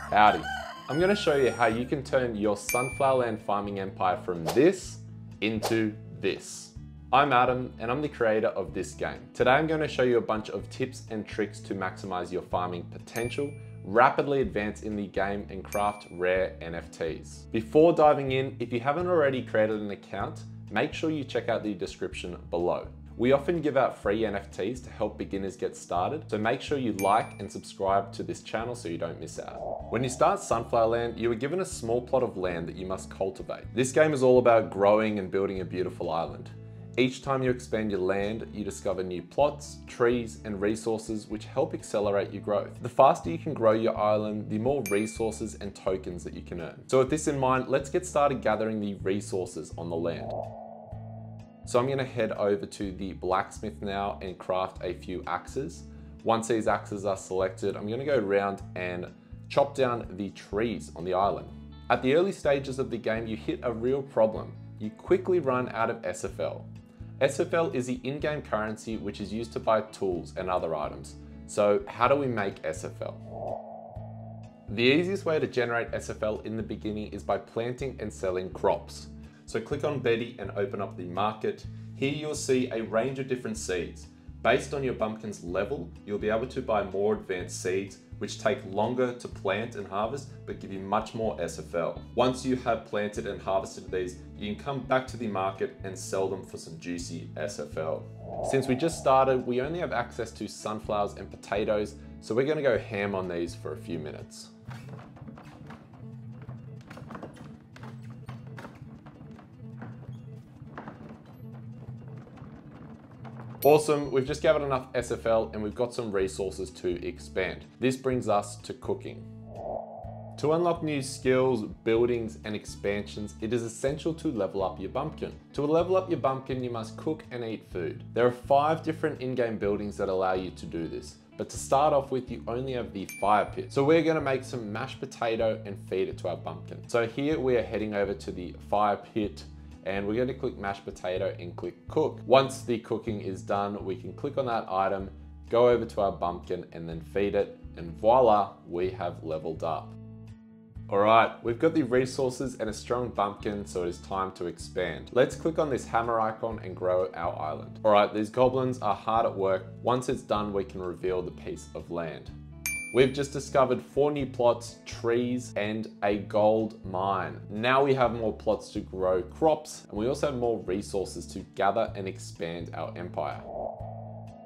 Howdy. I'm going to show you how you can turn your sunflower land farming empire from this into this. I'm Adam and I'm the creator of this game. Today I'm going to show you a bunch of tips and tricks to maximize your farming potential, rapidly advance in the game and craft rare NFTs. Before diving in, if you haven't already created an account, make sure you check out the description below. We often give out free NFTs to help beginners get started, so make sure you like and subscribe to this channel so you don't miss out. When you start Sunflower Land, you are given a small plot of land that you must cultivate. This game is all about growing and building a beautiful island. Each time you expand your land, you discover new plots, trees, and resources which help accelerate your growth. The faster you can grow your island, the more resources and tokens that you can earn. So with this in mind, let's get started gathering the resources on the land. So I'm gonna head over to the blacksmith now and craft a few axes. Once these axes are selected, I'm gonna go around and chop down the trees on the island. At the early stages of the game, you hit a real problem. You quickly run out of SFL. SFL is the in-game currency which is used to buy tools and other items. So how do we make SFL? The easiest way to generate SFL in the beginning is by planting and selling crops. So click on Betty and open up the market. Here you'll see a range of different seeds. Based on your bumpkin's level, you'll be able to buy more advanced seeds, which take longer to plant and harvest, but give you much more SFL. Once you have planted and harvested these, you can come back to the market and sell them for some juicy SFL. Since we just started, we only have access to sunflowers and potatoes, so we're gonna go ham on these for a few minutes. Awesome, we've just gathered enough SFL and we've got some resources to expand. This brings us to cooking. To unlock new skills, buildings, and expansions, it is essential to level up your bumpkin. To level up your bumpkin, you must cook and eat food. There are 5 different in-game buildings that allow you to do this. But to start off with, you only have the fire pit. So we're gonna make some mashed potato and feed it to our bumpkin. So here we are heading over to the fire pit, and we're going to click mashed potato and click cook. Once the cooking is done, we can click on that item, go over to our bumpkin and then feed it, and voila, we have leveled up. All right, we've got the resources and a strong bumpkin, so it is time to expand. Let's click on this hammer icon and grow our island. All right, these goblins are hard at work. Once it's done, we can reveal the piece of land. We've just discovered 4 new plots, trees, and a gold mine. Now we have more plots to grow crops, and we also have more resources to gather and expand our empire.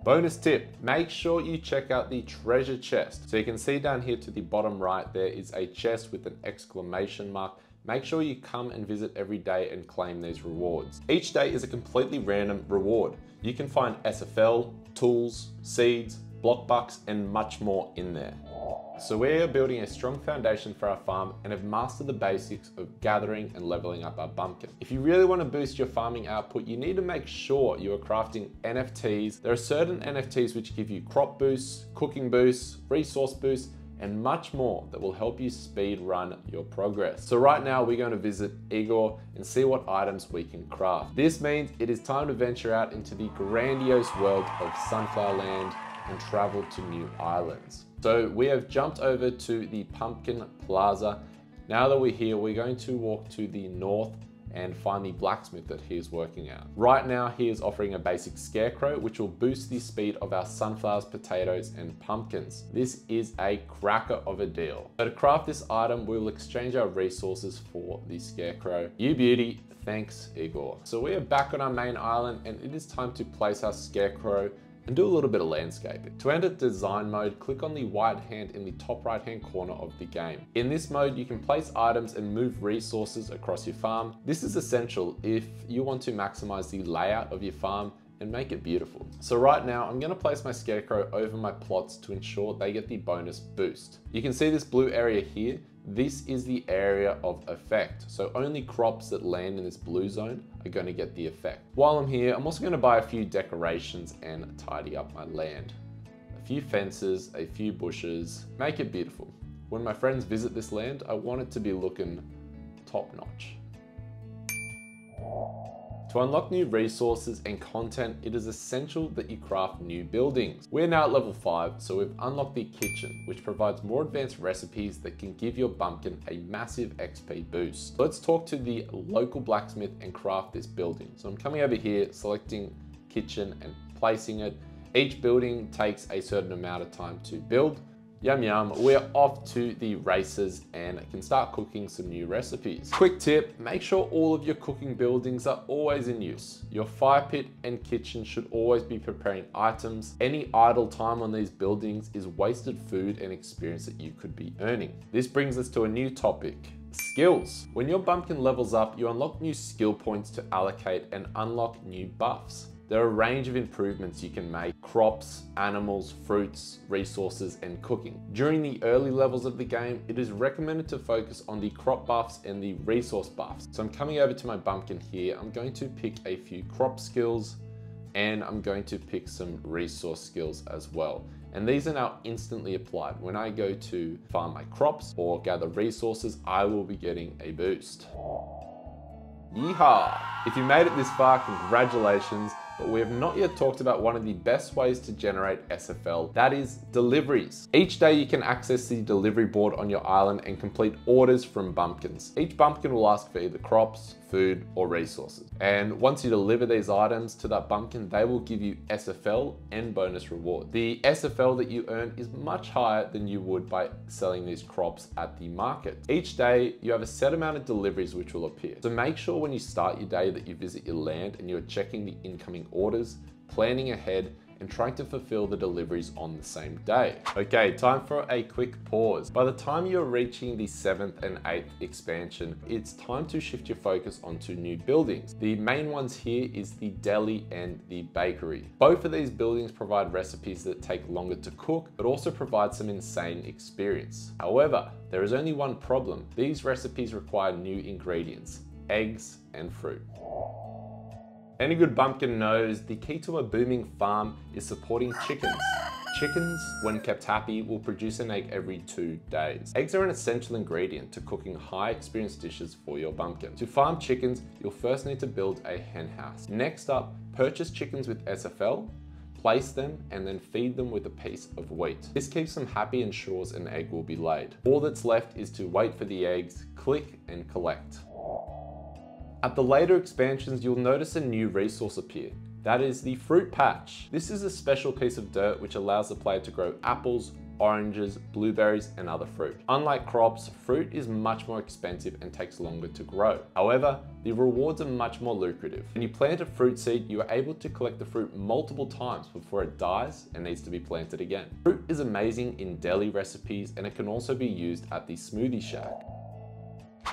Bonus tip, make sure you check out the treasure chest. So you can see down here to the bottom right, there is a chest with an exclamation mark. Make sure you come and visit every day and claim these rewards. Each day is a completely random reward. You can find SFL, tools, seeds, block bucks, and much more in there. So we are building a strong foundation for our farm and have mastered the basics of gathering and leveling up our bumpkin. If you really want to boost your farming output, you need to make sure you are crafting NFTs. There are certain NFTs which give you crop boosts, cooking boosts, resource boosts, and much more that will help you speed run your progress. So right now we're going to visit Igor and see what items we can craft. This means it is time to venture out into the grandiose world of Sunflower Land and travel to new islands. So we have jumped over to the Pumpkin Plaza. Now that we're here, we're going to walk to the north and find the blacksmith that he is working at. Right now, he is offering a basic scarecrow, which will boost the speed of our sunflowers, potatoes, and pumpkins. This is a cracker of a deal. So to craft this item, we will exchange our resources for the scarecrow. You beauty, thanks Igor. So we are back on our main island and it is time to place our scarecrow and do a little bit of landscaping. To enter design mode, click on the white hand in the top right hand corner of the game. In this mode, you can place items and move resources across your farm. This is essential if you want to maximize the layout of your farm and make it beautiful. So right now, I'm gonna place my scarecrow over my plots to ensure they get the bonus boost. You can see this blue area here. This is the area of effect. So only crops that land in this blue zone are going to get the effect. While I'm here, I'm also going to buy a few decorations and tidy up my land. A few fences, a few bushes, make it beautiful. When my friends visit this land, I want it to be looking top notch. To unlock new resources and content, it is essential that you craft new buildings. We're now at level 5, so we've unlocked the kitchen, which provides more advanced recipes that can give your bumpkin a massive XP boost. Let's talk to the local blacksmith and craft this building. So I'm coming over here, selecting kitchen and placing it. Each building takes a certain amount of time to build. Yum yum, we're off to the races and can start cooking some new recipes. Quick tip, make sure all of your cooking buildings are always in use. Your fire pit and kitchen should always be preparing items. Any idle time on these buildings is wasted food and experience that you could be earning. This brings us to a new topic. Skills. When your bumpkin levels up, you unlock new skill points to allocate and unlock new buffs. There are a range of improvements you can make: crops, animals, fruits, resources, and cooking. During the early levels of the game, it is recommended to focus on the crop buffs and the resource buffs. So I'm coming over to my bumpkin here. I'm going to pick a few crop skills and I'm going to pick some resource skills as well. And these are now instantly applied. When I go to farm my crops or gather resources, I will be getting a boost. Yeehaw! If you made it this far, congratulations, but we have not yet talked about one of the best ways to generate SFL, that is deliveries. Each day you can access the delivery board on your island and complete orders from bumpkins. Each bumpkin will ask for either crops, food, or resources. And once you deliver these items to that bumpkin, they will give you SFL and bonus reward. The SFL that you earn is much higher than you would by selling these crops at the market. Each day you have a set amount of deliveries which will appear. So make sure when you start your day that you visit your land and you're checking the incoming orders, planning ahead, and trying to fulfill the deliveries on the same day. Okay, time for a quick pause. By the time you're reaching the 7th and 8th expansion, it's time to shift your focus onto new buildings. The main ones here is the deli and the bakery. Both of these buildings provide recipes that take longer to cook, but also provide some insane experience. However, there is only one problem. These recipes require new ingredients: eggs and fruit. Any good bumpkin knows the key to a booming farm is supporting chickens. Chickens, when kept happy, will produce an egg every 2 days. Eggs are an essential ingredient to cooking high experience dishes for your bumpkin. To farm chickens, you'll first need to build a hen house. Next up, purchase chickens with SFL, place them, and then feed them with a piece of wheat. This keeps them happy and ensures an egg will be laid. All that's left is to wait for the eggs, click, and collect. At the later expansions, you'll notice a new resource appear. That is the fruit patch. This is a special piece of dirt which allows the player to grow apples, oranges, blueberries, and other fruit. Unlike crops, fruit is much more expensive and takes longer to grow. However, the rewards are much more lucrative. When you plant a fruit seed, you are able to collect the fruit multiple times before it dies and needs to be planted again. Fruit is amazing in deli recipes, and it can also be used at the smoothie shack.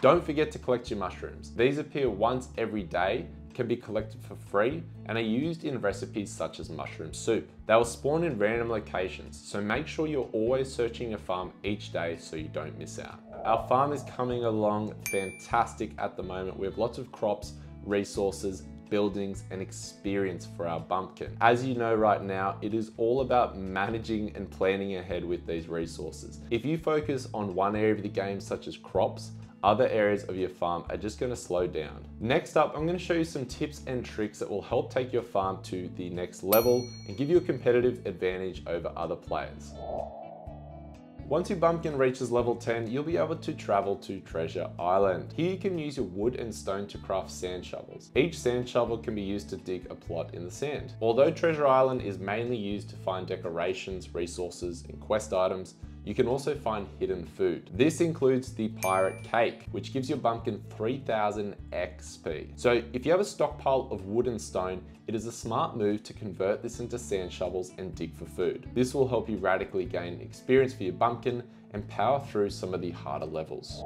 Don't forget to collect your mushrooms. These appear once every day, can be collected for free, and are used in recipes such as mushroom soup. They will spawn in random locations, so make sure you're always searching your farm each day so you don't miss out. Our farm is coming along fantastic at the moment. We have lots of crops, resources, buildings, and experience for our bumpkin. As you know right now, it is all about managing and planning ahead with these resources. If you focus on one area of the game, such as crops, other areas of your farm are just going to slow down. Next up, I'm going to show you some tips and tricks that will help take your farm to the next level and give you a competitive advantage over other players. Once your bumpkin reaches level 10, you'll be able to travel to Treasure Island. Here you can use your wood and stone to craft sand shovels. Each sand shovel can be used to dig a plot in the sand. Although Treasure Island is mainly used to find decorations, resources, and quest items, you can also find hidden food. This includes the pirate cake, which gives your bumpkin 3000 XP. So if you have a stockpile of wood and stone, it is a smart move to convert this into sand shovels and dig for food. This will help you radically gain experience for your bumpkin and power through some of the harder levels.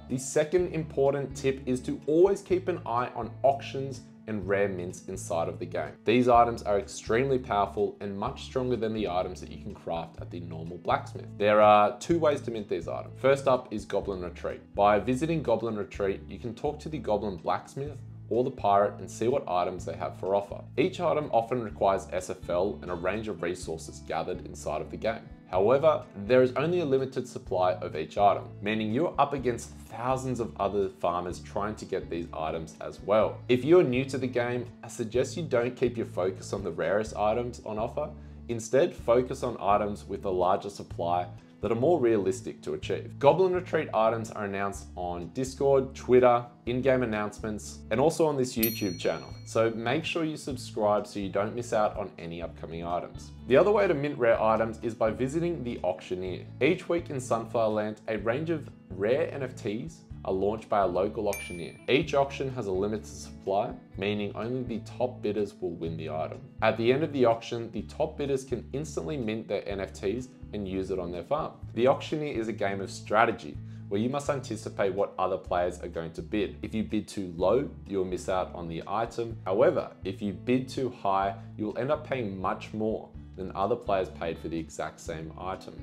The second important tip is to always keep an eye on auctions and rare mints inside of the game. These items are extremely powerful and much stronger than the items that you can craft at the normal blacksmith. There are 2 ways to mint these items. First up is Goblin Retreat. By visiting Goblin Retreat, you can talk to the Goblin Blacksmith or the pirate and see what items they have for offer. Each item often requires SFL and a range of resources gathered inside of the game. However, there is only a limited supply of each item, meaning you're up against thousands of other farmers trying to get these items as well. If you're new to the game, I suggest you don't keep your focus on the rarest items on offer. Instead, focus on items with a larger supply that are more realistic to achieve. Goblin Retreat items are announced on Discord, Twitter, in-game announcements, and also on this YouTube channel. So make sure you subscribe so you don't miss out on any upcoming items. The other way to mint rare items is by visiting the auctioneer. Each week in Sunflower Land, a range of rare NFTs are launched by a local auctioneer. Each auction has a limited supply, meaning only the top bidders will win the item. At the end of the auction, the top bidders can instantly mint their NFTs and use it on their farm. The auctioneer is a game of strategy where you must anticipate what other players are going to bid. If you bid too low, you'll miss out on the item. However, if you bid too high, you'll end up paying much more than other players paid for the exact same item.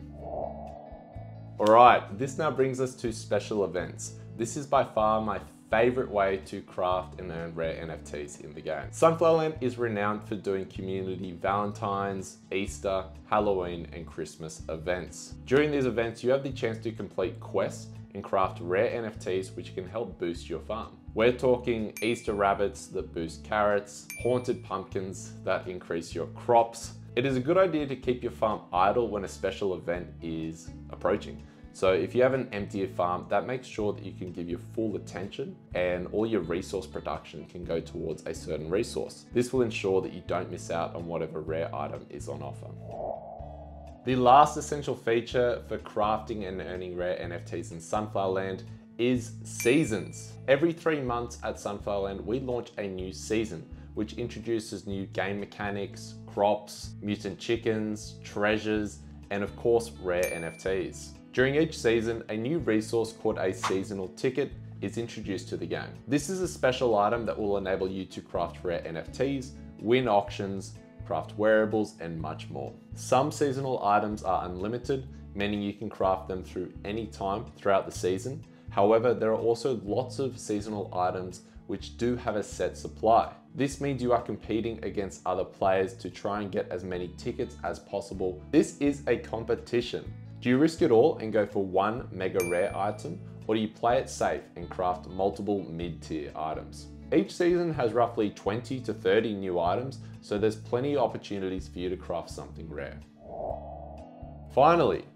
Alright, this now brings us to special events. This is by far my favorite way to craft and earn rare NFTs in the game. Sunflower Land is renowned for doing community Valentine's, Easter, Halloween, and Christmas events. During these events, you have the chance to complete quests and craft rare NFTs which can help boost your farm. We're talking Easter rabbits that boost carrots, haunted pumpkins that increase your crops. It is a good idea to keep your farm idle when a special event is approaching. So if you have an empty farm, that makes sure that you can give your full attention and all your resource production can go towards a certain resource. This will ensure that you don't miss out on whatever rare item is on offer. The last essential feature for crafting and earning rare NFTs in Sunflower Land is seasons. Every 3 months at Sunflower Land, we launch a new season, which introduces new game mechanics, crops, mutant chickens, treasures, and of course, rare NFTs. During each season, a new resource called a seasonal ticket is introduced to the game. This is a special item that will enable you to craft rare NFTs, win auctions, craft wearables, and much more. Some seasonal items are unlimited, meaning you can craft them through any time throughout the season. However, there are also lots of seasonal items which do have a set supply. This means you are competing against other players to try and get as many tickets as possible. This is a competition. Do you risk it all and go for one mega rare item, or do you play it safe and craft multiple mid-tier items? Each season has roughly 20 to 30 new items, so there's plenty of opportunities for you to craft something rare. Finally,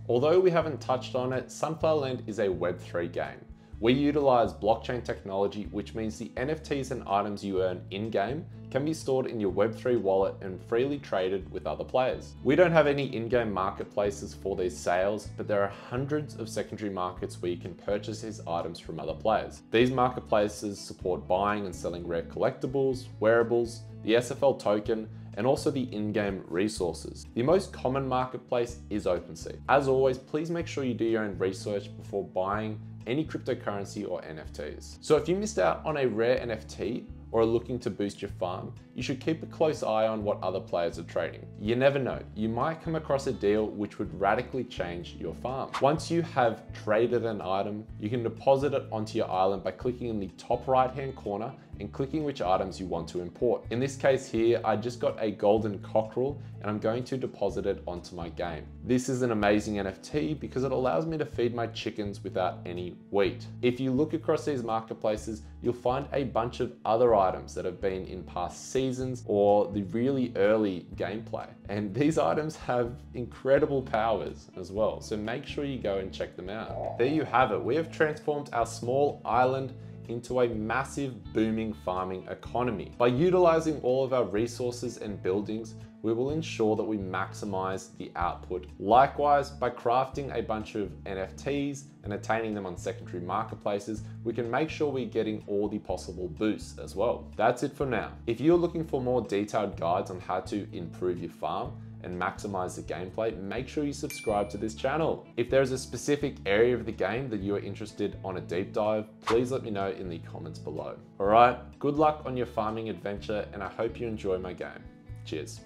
although we haven't touched on it, Sunflower Land is a Web3 game. We utilize blockchain technology, which means the NFTs and items you earn in-game can be stored in your Web3 wallet and freely traded with other players. We don't have any in-game marketplaces for these sales, but there are hundreds of secondary markets where you can purchase these items from other players. These marketplaces support buying and selling rare collectibles, wearables, the SFL token, and also the in-game resources. The most common marketplace is OpenSea. As always, please make sure you do your own research before buying any cryptocurrency or NFTs. So if you missed out on a rare NFT or are looking to boost your farm, you should keep a close eye on what other players are trading. You never know, you might come across a deal which would radically change your farm. Once you have traded an item, you can deposit it onto your island by clicking in the top right-hand corner and clicking which items you want to import. In this case here, I just got a golden cockerel and I'm going to deposit it onto my game. This is an amazing NFT because it allows me to feed my chickens without any wheat. If you look across these marketplaces, you'll find a bunch of other items that have been in past seasons or the really early gameplay. And these items have incredible powers as well. So make sure you go and check them out. There you have it. We have transformed our small island into a massive booming farming economy. By utilizing all of our resources and buildings, we will ensure that we maximize the output. Likewise, by crafting a bunch of NFTs and attaining them on secondary marketplaces, we can make sure we're getting all the possible boosts as well. That's it for now. If you're looking for more detailed guides on how to improve your farm and maximize the gameplay, make sure you subscribe to this channel. If there's a specific area of the game that you are interested on a deep dive, please let me know in the comments below. All right, good luck on your farming adventure, and I hope you enjoy my game. Cheers.